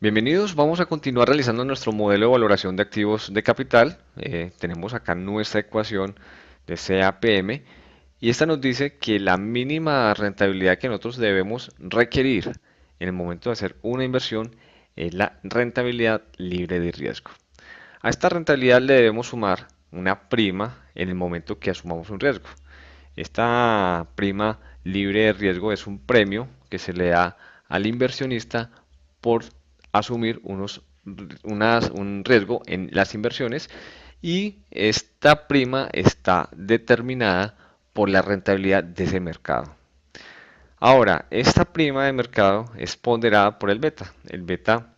Bienvenidos, vamos a continuar realizando nuestro modelo de valoración de activos de capital. Tenemos acá nuestra ecuación de CAPM y esta nos dice que la mínima rentabilidad que nosotros debemos requerir en el momento de hacer una inversión es la rentabilidad libre de riesgo. A esta rentabilidad le debemos sumar una prima en el momento que asumamos un riesgo. Esta prima libre de riesgo es un premio que se le da al inversionista por asumir un riesgo en las inversiones y esta prima está determinada por la rentabilidad de ese mercado. Ahora, esta prima de mercado es ponderada por el beta. El beta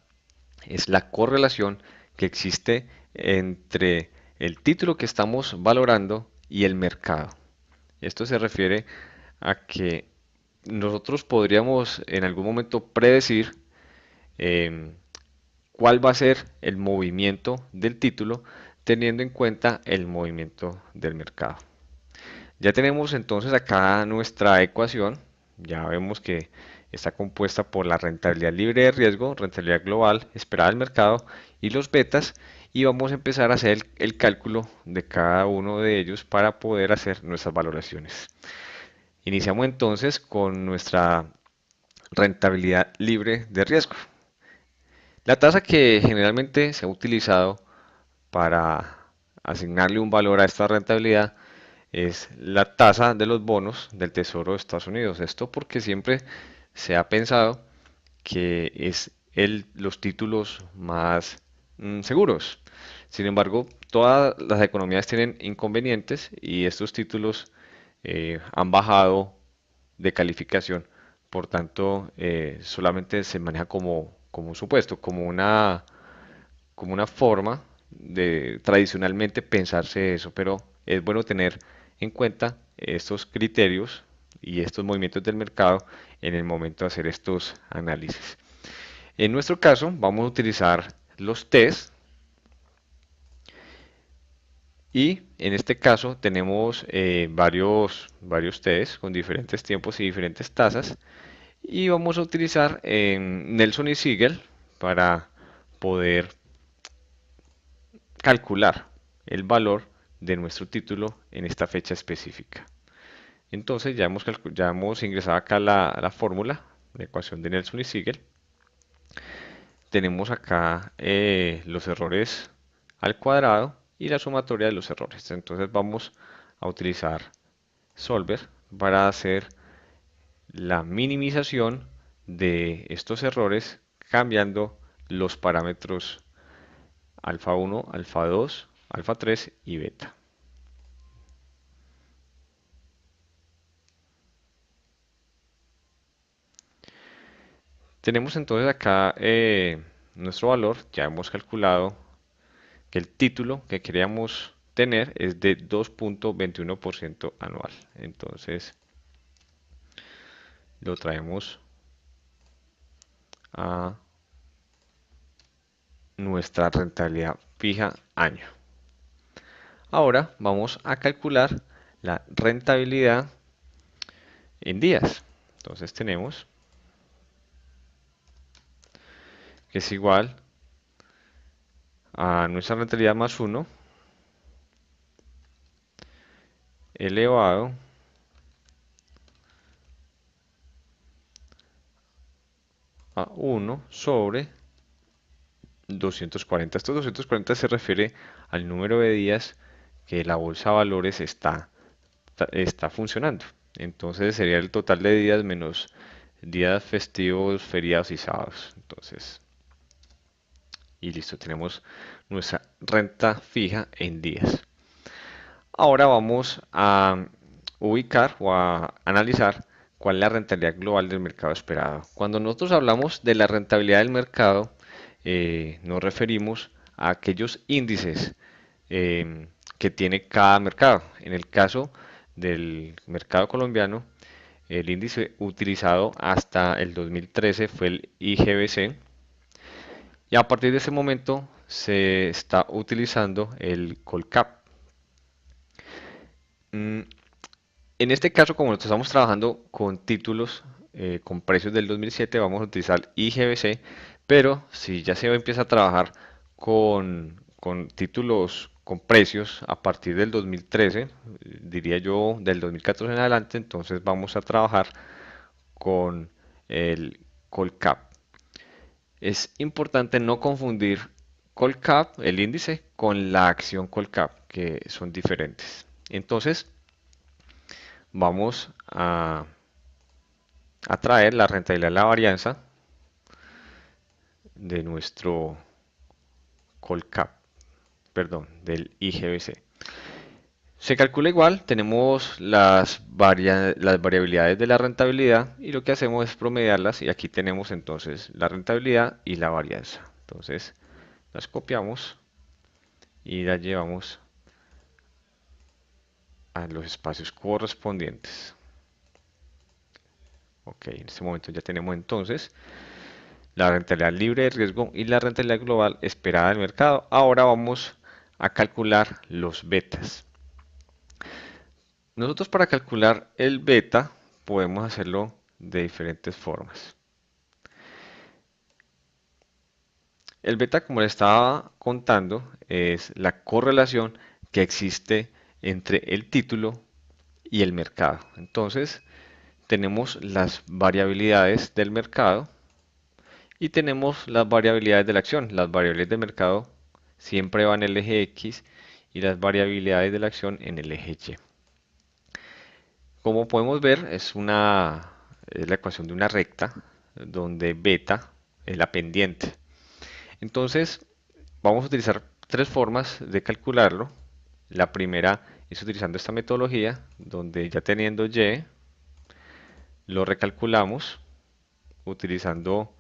es la correlación que existe entre el título que estamos valorando y el mercado. Esto se refiere a que nosotros podríamos en algún momento predecir eh, cuál va a ser el movimiento del título teniendo en cuenta el movimiento del mercado. Ya tenemos entonces acá nuestra ecuación. Ya vemos que está compuesta por la rentabilidad libre de riesgo, rentabilidad global esperada del mercado y los betas. Y vamos a empezar a hacer el cálculo de cada uno de ellos para poder hacer nuestras valoraciones. Iniciamos entonces con nuestra rentabilidad libre de riesgo. La tasa que generalmente se ha utilizado para asignarle un valor a esta rentabilidad es la tasa de los bonos del Tesoro de Estados Unidos. Esto porque siempre se ha pensado que es los títulos más seguros. Sin embargo, todas las economías tienen inconvenientes y estos títulos han bajado de calificación. Por tanto, solamente se maneja como un supuesto, como una forma de tradicionalmente pensarse eso, pero es bueno tener en cuenta estos criterios y estos movimientos del mercado en el momento de hacer estos análisis. En nuestro caso, vamos a utilizar los test y en este caso tenemos varios test con diferentes tiempos y diferentes tasas y vamos a utilizar Nelson y Siegel para poder calcular el valor de nuestro título en esta fecha específica. Entonces ya hemos ingresado acá la fórmula, la ecuación de Nelson y Siegel. Tenemos acá los errores al cuadrado y la sumatoria de los errores. Entonces vamos a utilizar Solver para hacer la minimización de estos errores cambiando los parámetros alfa 1, alfa 2, alfa 3 y beta. Tenemos entonces acá nuestro valor, ya hemos calculado que el título que queríamos tener es de 2.21% anual. Entonces lo traemos a nuestra rentabilidad fija año. Ahora vamos a calcular la rentabilidad en días. Entonces tenemos que es igual a nuestra rentabilidad más 1 elevado a 1 sobre 240. Estos 240 se refiere al número de días que la bolsa de valores está funcionando. Entonces sería el total de días menos días festivos, feriados y sábados. Entonces, y listo, tenemos nuestra renta fija en días. Ahora vamos a ubicar o a analizar cuál es la rentabilidad global del mercado esperado. Cuando nosotros hablamos de la rentabilidad del mercado, nos referimos a aquellos índices que tiene cada mercado. En el caso del mercado colombiano, el índice utilizado hasta el 2013 fue el IGBC y a partir de ese momento se está utilizando el Colcap. Mm, En este caso, como nosotros estamos trabajando con títulos con precios del 2007, vamos a utilizar IGBC, Pero si ya se empieza a trabajar con títulos con precios a partir del 2013, diría yo del 2014 en adelante, entonces vamos a trabajar con el Colcap. Es importante no confundir Colcap, el índice, con la acción Colcap, que son diferentes. Entonces, vamos a traer la rentabilidad de la varianza de nuestro Colcap, perdón, del IGBC. Se calcula igual, tenemos las variabilidades de la rentabilidad y lo que hacemos es promediarlas y aquí tenemos entonces la rentabilidad y la varianza. Entonces las copiamos y las llevamos a los espacios correspondientes. Ok, en este momento ya tenemos entonces la rentabilidad libre de riesgo y la rentabilidad global esperada del mercado. Ahora vamos a calcular los betas. Nosotros para calcular el beta podemos hacerlo de diferentes formas. El beta, como le estaba contando, es la correlación que existe entre el título y el mercado. Entonces, tenemos las variabilidades del mercado y tenemos las variabilidades de la acción. Las variabilidades del mercado siempre van en el eje X y las variabilidades de la acción en el eje Y. Como podemos ver, es la ecuación de una recta donde beta es la pendiente. Entonces, vamos a utilizar tres formas de calcularlo. La primera es utilizando esta metodología, donde ya teniendo Y, lo recalculamos utilizando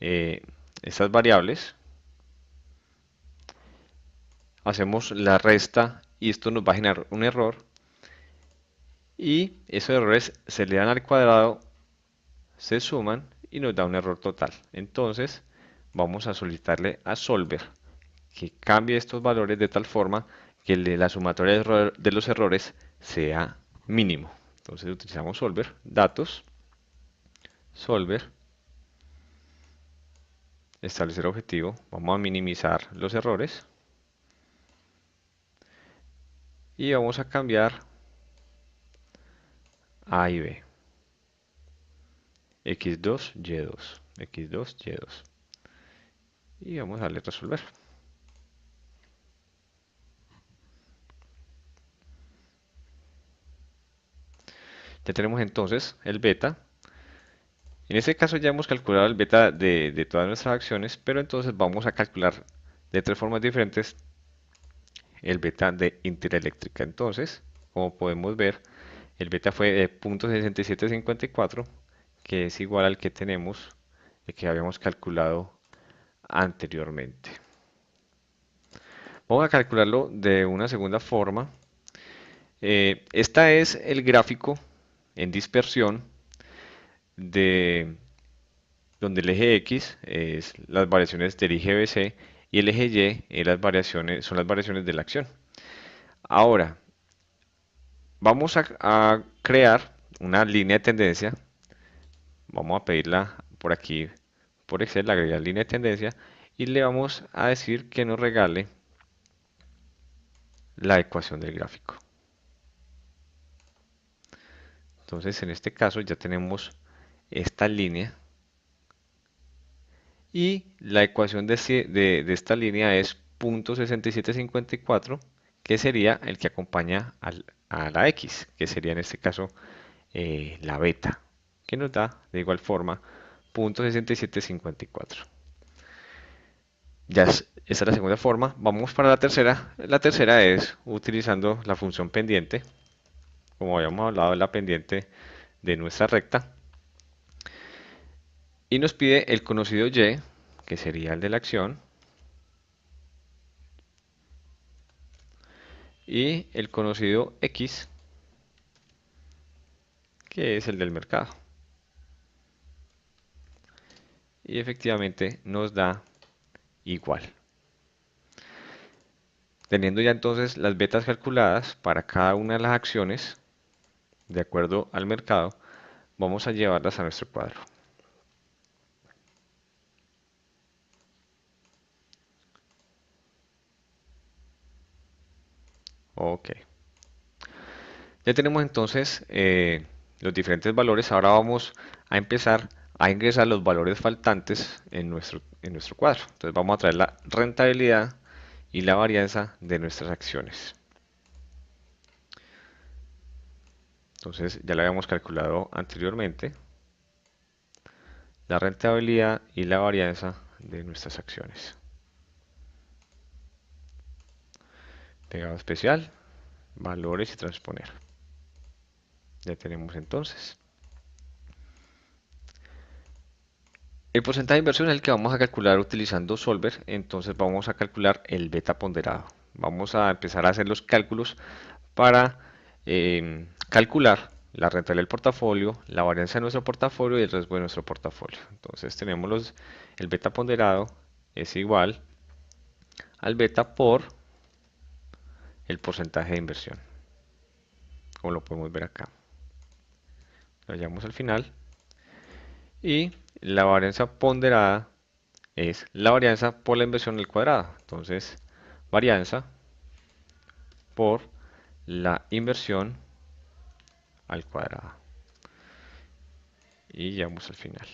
eh, estas variables. Hacemos la resta y esto nos va a generar un error. Y esos errores se le dan al cuadrado, se suman y nos da un error total. Entonces, vamos a solicitarle a Solver que cambie estos valores de tal forma que la sumatoria de los errores sea mínimo. Entonces utilizamos Solver, datos, Solver, establecer objetivo, vamos a minimizar los errores y vamos a cambiar A y B, X2, Y2, X2, Y2 y vamos a darle resolver. Ya tenemos entonces el beta. En este caso ya hemos calculado el beta de todas nuestras acciones, pero entonces vamos a calcular de tres formas diferentes el beta de Intereléctrica. Entonces, como podemos ver, el beta fue de 0.6754, que es igual al que tenemos, el que habíamos calculado anteriormente. Vamos a calcularlo de una segunda forma. Esta es el gráfico en dispersión de donde el eje X es las variaciones del IGBC y el eje Y es son las variaciones de la acción. Ahora, vamos a crear una línea de tendencia. Vamos a pedirla por aquí, por Excel, la agregar línea de tendencia y le vamos a decir que nos regale la ecuación del gráfico. Entonces, en este caso ya tenemos esta línea y la ecuación de esta línea es 0.6754, que sería el que acompaña a la X, que sería en este caso la beta, que nos da de igual forma 0.6754. Esta es la segunda forma. Vamos para la tercera. La tercera es utilizando la función pendiente, como habíamos hablado de la pendiente de nuestra recta, y nos pide el conocido Y, que sería el de la acción, y el conocido X, que es el del mercado. Y efectivamente nos da igual. Teniendo ya entonces las betas calculadas para cada una de las acciones, de acuerdo al mercado, vamos a llevarlas a nuestro cuadro. Ok. Ya tenemos entonces los diferentes valores. Ahora vamos a empezar a ingresar los valores faltantes en nuestro cuadro. Entonces vamos a traer la rentabilidad y la varianza de nuestras acciones. Entonces ya lo habíamos calculado anteriormente, la rentabilidad y la varianza de nuestras acciones. Pegado especial, valores y transponer. Ya tenemos entonces. El porcentaje de inversión es el que vamos a calcular utilizando Solver, entonces vamos a calcular el beta ponderado. Vamos a empezar a hacer los cálculos para calcular la rentabilidad del portafolio, la varianza de nuestro portafolio y el riesgo de nuestro portafolio. Entonces tenemos el beta ponderado es igual al beta por el porcentaje de inversión, como lo podemos ver acá. Lo hallamos al final y la varianza ponderada es la varianza por la inversión al cuadrado. Entonces, varianza por la inversión al cuadrado. Y llegamos al final.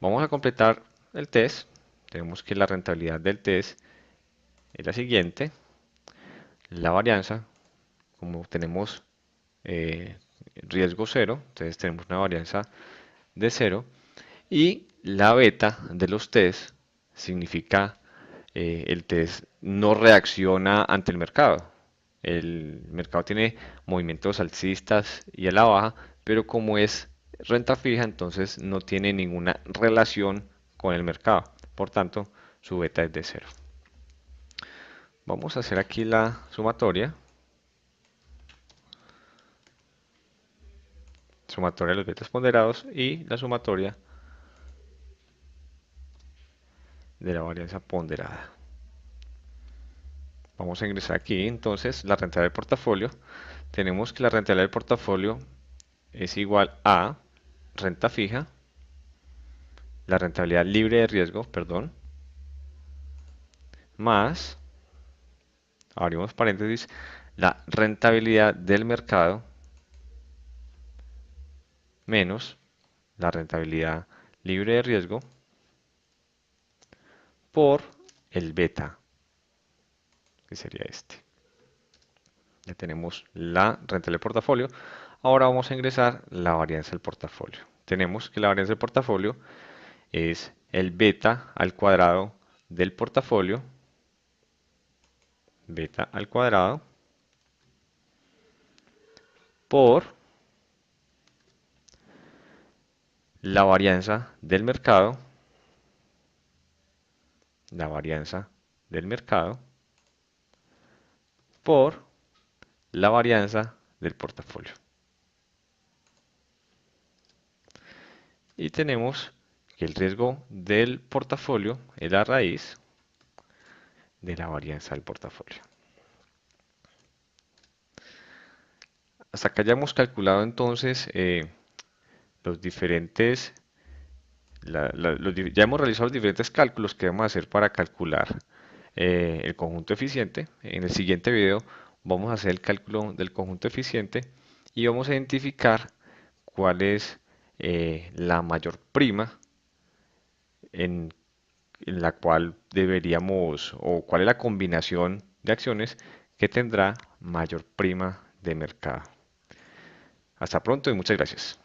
Vamos a completar el test. Tenemos que la rentabilidad del test es la siguiente. La varianza, como tenemos riesgo cero, entonces tenemos una varianza de cero. Y la beta de los test significa el test no reacciona ante el mercado. El mercado tiene movimientos alcistas y a la baja, pero como es renta fija, entonces no tiene ninguna relación con el mercado. Por tanto, su beta es de cero. Vamos a hacer aquí la sumatoria. Sumatoria de los betas ponderados y la sumatoria de la varianza ponderada. Vamos a ingresar aquí entonces la rentabilidad del portafolio. Tenemos que la rentabilidad del portafolio es igual a renta fija, la rentabilidad libre de riesgo, perdón, más, abrimos paréntesis, la rentabilidad del mercado menos la rentabilidad libre de riesgo por el beta, que sería este. Ya tenemos la rentabilidad del portafolio. Ahora vamos a ingresar la varianza del portafolio. Tenemos que la varianza del portafolio es el beta al cuadrado del portafolio, beta al cuadrado, por la varianza del mercado, la varianza del mercado, por la varianza del portafolio. Y tenemos que el riesgo del portafolio es la raíz de la varianza del portafolio. Hasta acá ya hemos calculado entonces los diferentes, ya hemos realizado los diferentes cálculos que vamos a hacer para calcular el conjunto eficiente. En el siguiente video vamos a hacer el cálculo del conjunto eficiente y vamos a identificar cuál es la mayor prima en, en la cual deberíamos, o cuál es la combinación de acciones que tendrá mayor prima de mercado. Hasta pronto y muchas gracias.